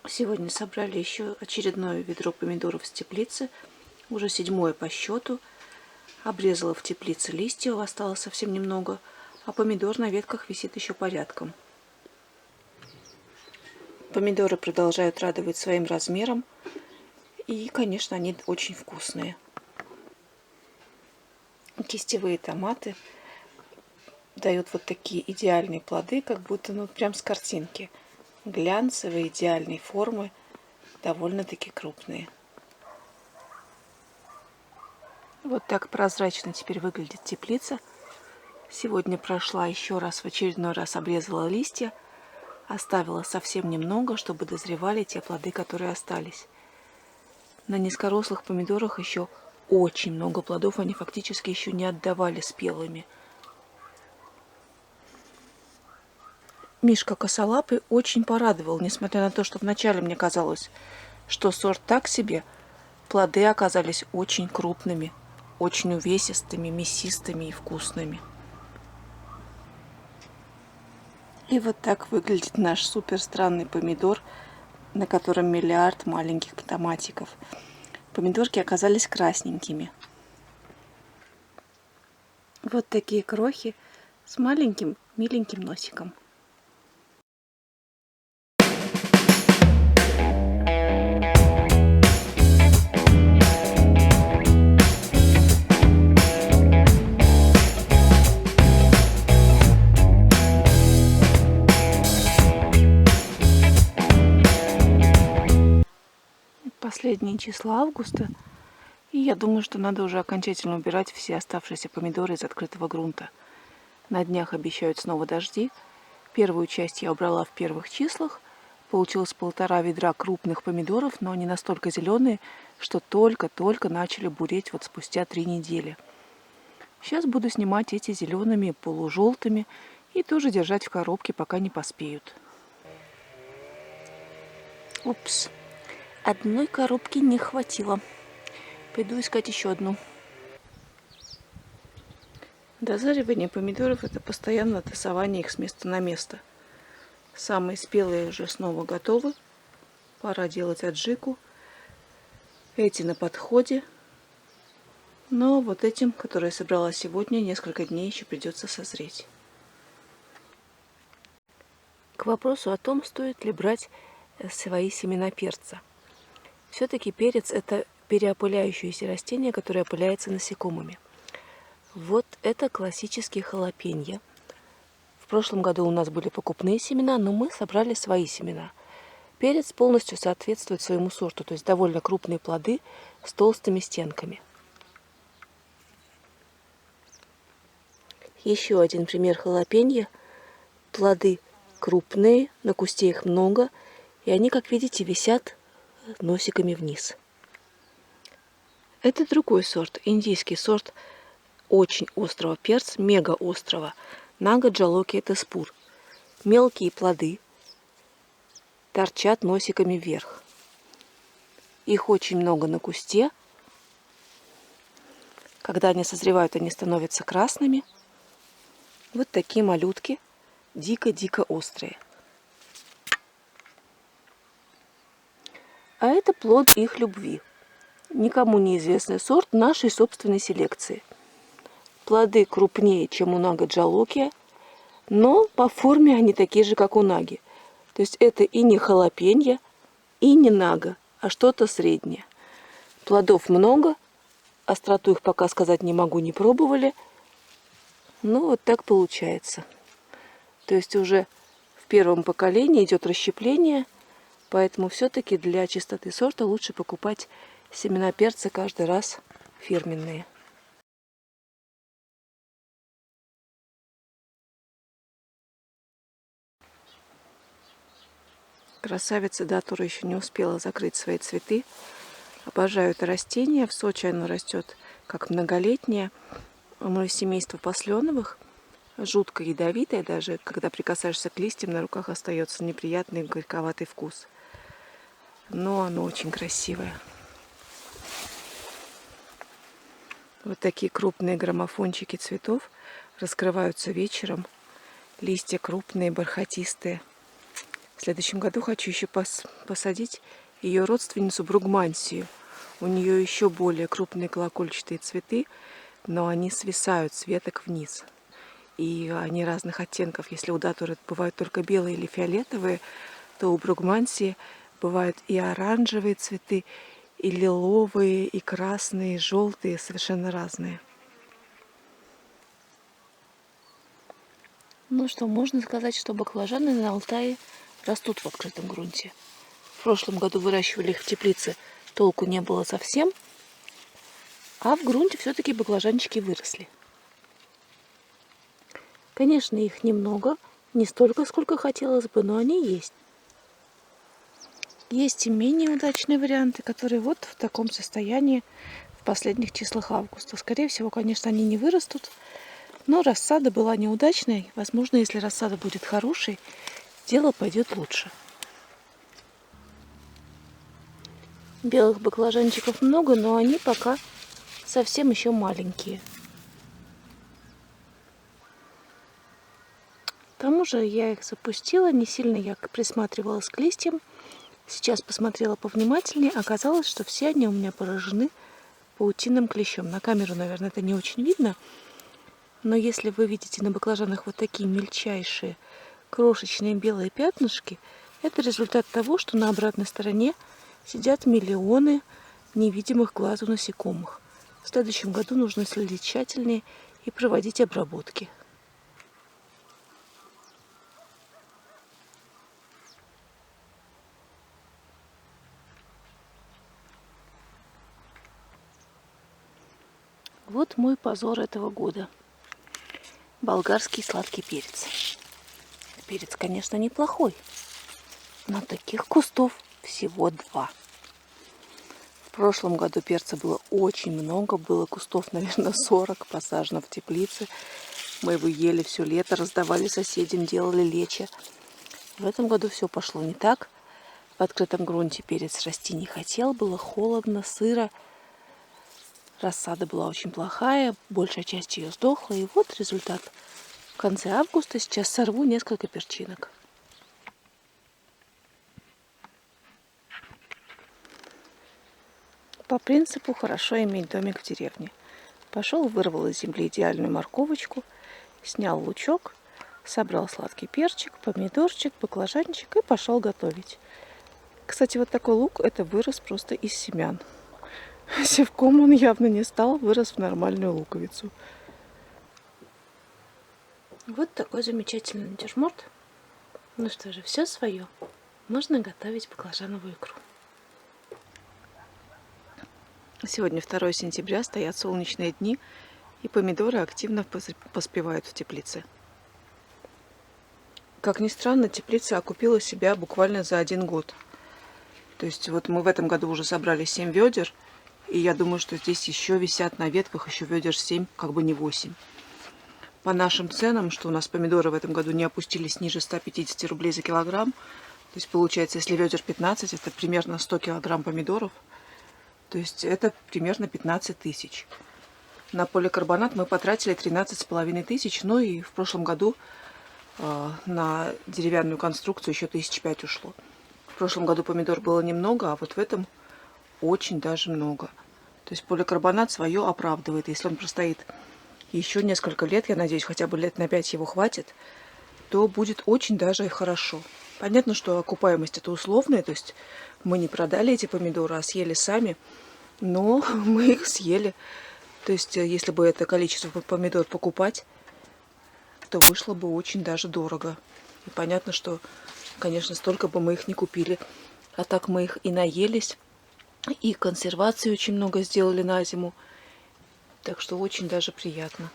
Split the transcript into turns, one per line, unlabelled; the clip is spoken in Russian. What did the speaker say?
Сегодня собрали еще очередное ведро помидоров с теплицы, уже 7-е по счету. Обрезала в теплице листья, осталось совсем немного, а помидор на ветках висит еще порядком. Помидоры продолжают радовать своим размером, и, конечно, они очень вкусные. Кистевые томаты дают вот такие идеальные плоды, как будто прям с картинки. Глянцевые, идеальной формы, довольно-таки крупные. Вот так прозрачно теперь выглядит теплица. Сегодня прошла еще раз, в очередной раз обрезала листья. Оставила совсем немного, чтобы дозревали те плоды, которые остались. На низкорослых помидорах еще очень много плодов, они фактически еще не отдавали спелыми. Мишка косолапый очень порадовал, несмотря на то, что вначале мне казалось, что сорт так себе, плоды оказались очень крупными, очень увесистыми, мясистыми и вкусными. И вот так выглядит наш супер странный помидор, на котором миллиард маленьких томатиков. Помидорки оказались красненькими. Вот такие крохи с маленьким миленьким носиком. Последние числа августа, и я думаю, что надо уже окончательно убирать все оставшиеся помидоры из открытого грунта. На днях обещают снова дожди. Первую часть я убрала в первых числах. Получилось 1,5 ведра крупных помидоров, но они настолько зеленые, что только-только начали буреть вот спустя 3 недели. Сейчас буду снимать эти зелеными, полужелтыми и тоже держать в коробке, пока не поспеют. Упс. Одной коробки не хватило. Пойду искать еще одну. Дозаривание помидоров — это постоянное тасование их с места на место. Самые спелые уже снова готовы. Пора делать аджику. Эти на подходе. Но вот этим, которые я собрала сегодня, несколько дней еще придется созреть. К вопросу о том, стоит ли брать свои семена перца. Все-таки перец — это переопыляющееся растение, которое опыляется насекомыми. Вот это классические халапеньо. В прошлом году у нас были покупные семена, но мы собрали свои семена. Перец полностью соответствует своему сорту, то есть довольно крупные плоды с толстыми стенками. Еще один пример халапеньо. Плоды крупные, на кусте их много, и они, как видите, висят носиками вниз. Это другой сорт, индийский сорт очень острого перца, мега острого, Нага Джалоки Теспур. Мелкие плоды торчат носиками вверх. Их очень много на кусте. Когда они созревают, они становятся красными. Вот такие малютки, дико-дико острые. А это плод их любви. Никому неизвестный сорт нашей собственной селекции. Плоды крупнее, чем у Нага Джалоки, но по форме они такие же, как у Наги. То есть это и не халапеньо, и не Нага, а что-то среднее. Плодов много, остроту их пока сказать не могу, не пробовали. Ну вот так получается. То есть уже в первом поколении идет расщепление, поэтому все-таки для чистоты сорта лучше покупать семена перца каждый раз фирменные. Красавица датура еще не успела закрыть свои цветы. Обожаю это растение. В Сочи оно растет как многолетнее. Оно из семейства посленовых. Жутко ядовитое. Даже когда прикасаешься к листьям, на руках остается неприятный горьковатый вкус. Но оно очень красивое. Вот такие крупные граммофончики цветов раскрываются вечером. Листья крупные, бархатистые. В следующем году хочу еще посадить ее родственницу бругмансию. У нее еще более крупные колокольчатые цветы, но они свисают с веток вниз. И они разных оттенков. Если у датуры бывают только белые или фиолетовые, то у бругмансии бывают и оранжевые цветы, и лиловые, и красные, и желтые, совершенно разные. Ну что, можно сказать, что баклажаны на Алтае растут в открытом грунте. В прошлом году выращивали их в теплице, толку не было совсем, а в грунте все-таки баклажанчики выросли. Конечно, их немного, не столько, сколько хотелось бы, но они есть. Есть и менее удачные варианты, которые вот в таком состоянии в последних числах августа. Скорее всего, конечно, они не вырастут, но рассада была неудачной. Возможно, если рассада будет хорошей, дело пойдет лучше. Белых баклажанчиков много, но они пока совсем еще маленькие. К тому же я их запустила, не сильно я присматривалась к листьям. Сейчас посмотрела повнимательнее, оказалось, что все они у меня поражены паутинным клещом. На камеру, наверное, это не очень видно, но если вы видите на баклажанах вот такие мельчайшие, крошечные белые пятнышки, это результат того, что на обратной стороне сидят миллионы невидимых глазу насекомых. В следующем году нужно следить тщательнее и проводить обработки. Вот мой позор этого года. Болгарский сладкий перец. Перец, конечно, неплохой, но таких кустов всего 2. В прошлом году перца было очень много, было кустов, наверное, 40 посажено в теплице. Мы его ели все лето, раздавали соседям, делали лечо. В этом году все пошло не так. В открытом грунте перец расти не хотел, было холодно, сыро. Рассада была очень плохая, большая часть ее сдохла. И вот результат. В конце августа сейчас сорву несколько перчинок. По принципу хорошо иметь домик в деревне. Пошел, вырвал из земли идеальную морковочку, снял лучок, собрал сладкий перчик, помидорчик, баклажанчик и пошел готовить. Кстати, вот такой лук, это вырос просто из семян. Севком он явно не стал, вырос в нормальную луковицу. Вот такой замечательный натюрморт. Ну что же, все свое. Можно готовить баклажановую икру. Сегодня 2 сентября, стоят солнечные дни, и помидоры активно поспевают в теплице. Как ни странно, теплица окупила себя буквально за 1 год. То есть вот мы в этом году уже собрали 7 ведер, и я думаю, что здесь еще висят на ветках еще ведер 7, как бы не 8. По нашим ценам, что у нас помидоры в этом году не опустились ниже 150 рублей за килограмм, то есть получается, если ведер 15, это примерно 100 килограмм помидоров, то есть это примерно 15 тысяч. На поликарбонат мы потратили 13,5 тысяч, ну и в прошлом году на деревянную конструкцию еще 1005 ушло. В прошлом году помидор было немного, а вот в этом очень даже много. То есть поликарбонат свое оправдывает. Если он простоит еще несколько лет, я надеюсь, хотя бы лет на 5 его хватит, то будет очень даже и хорошо. Понятно, что окупаемость это условная, то есть мы не продали эти помидоры, а съели сами, но мы их съели. То есть если бы это количество помидор покупать, то вышло бы очень даже дорого. И понятно, что, конечно, столько бы мы их не купили. А так мы их и наелись, и консервации очень много сделали на зиму. Так что очень даже приятно.